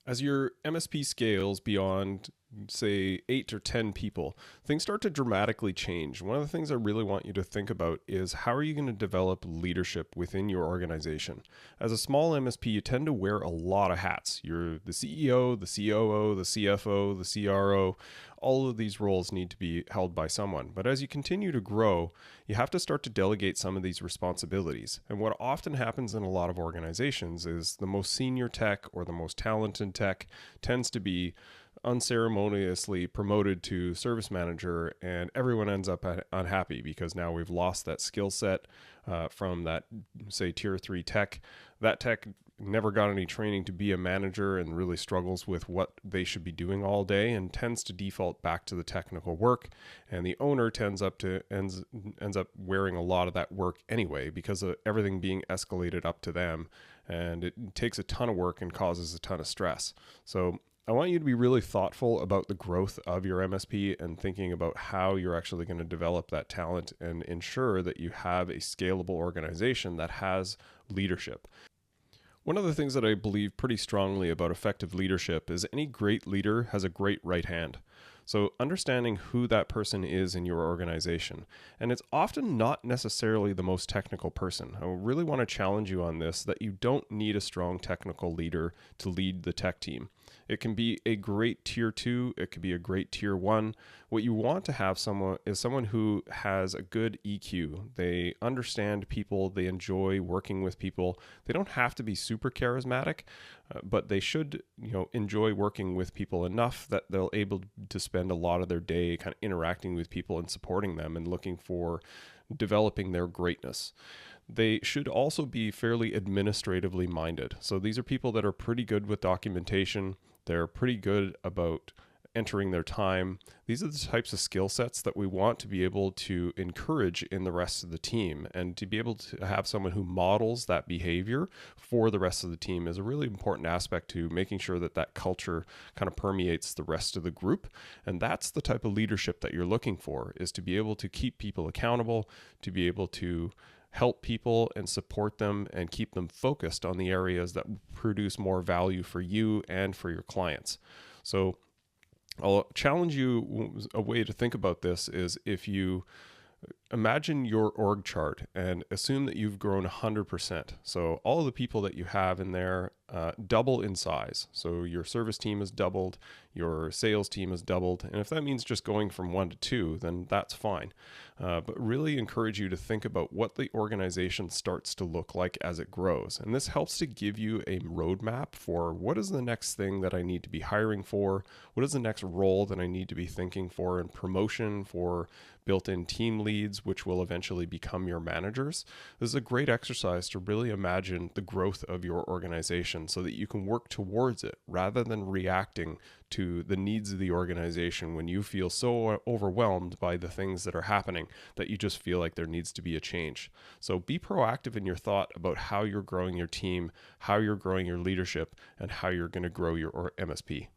As your MSP scales beyond, say, 8 or 10 people, things start to dramatically change. One of the things I really want you to think about is how are you going to develop leadership within your organization? As a small MSP, you tend to wear a lot of hats. You're the CEO, the COO, the CFO, the CRO. All of these roles need to be held by someone. But as you continue to grow, you have to start to delegate some of these responsibilities. And what often happens in a lot of organizations is the most senior tech or the most talented tech tends to be unceremoniously promoted to service manager, and everyone ends up unhappy because now we've lost that skill set from that, say, tier 3 tech. That tech never got any training to be a manager and really struggles with what they should be doing all day and tends to default back to the technical work, and the owner ends up wearing a lot of that work anyway because of everything being escalated up to them, and it takes a ton of work and causes a ton of stress. So I want you to be really thoughtful about the growth of your MSP and thinking about how you're actually going to develop that talent and ensure that you have a scalable organization that has leadership. One of the things that I believe pretty strongly about effective leadership is any great leader has a great right hand. So understanding who that person is in your organization. And it's often not necessarily the most technical person. I really want to challenge you on this, that you don't need a strong technical leader to lead the tech team. It can be a great tier 2, it could be a great tier 1. What you want to have someone who has a good EQ. They understand people, they enjoy working with people. They don't have to be super charismatic, but they should, enjoy working with people enough that they'll able to spend a lot of their day kind of interacting with people and supporting them and looking for developing their greatness. They should also be fairly administratively minded. So these are people that are pretty good with documentation. They're pretty good about entering their time. These are the types of skill sets that we want to be able to encourage in the rest of the team, and to be able to have someone who models that behavior for the rest of the team is a really important aspect to making sure that that culture kind of permeates the rest of the group. And that's the type of leadership that you're looking for, is to be able to keep people accountable, to be able to help people and support them and keep them focused on the areas that produce more value for you and for your clients. So I'll challenge you. A way to think about this is, if you imagine your org chart and assume that you've grown 100%. So all of the people that you have in there double in size. So your service team has doubled, your sales team has doubled. And if that means just going from 1 to 2, then that's fine. But really encourage you to think about what the organization starts to look like as it grows. And this helps to give you a roadmap for what is the next thing that I need to be hiring for, what is the next role that I need to be thinking for, and promotion for built-in team leads, which will eventually become your managers. This is a great exercise to really imagine the growth of your organization so that you can work towards it rather than reacting to the needs of the organization when you feel so overwhelmed by the things that are happening that you just feel like there needs to be a change. So be proactive in your thought about how you're growing your team, how you're growing your leadership, and how you're going to grow your MSP.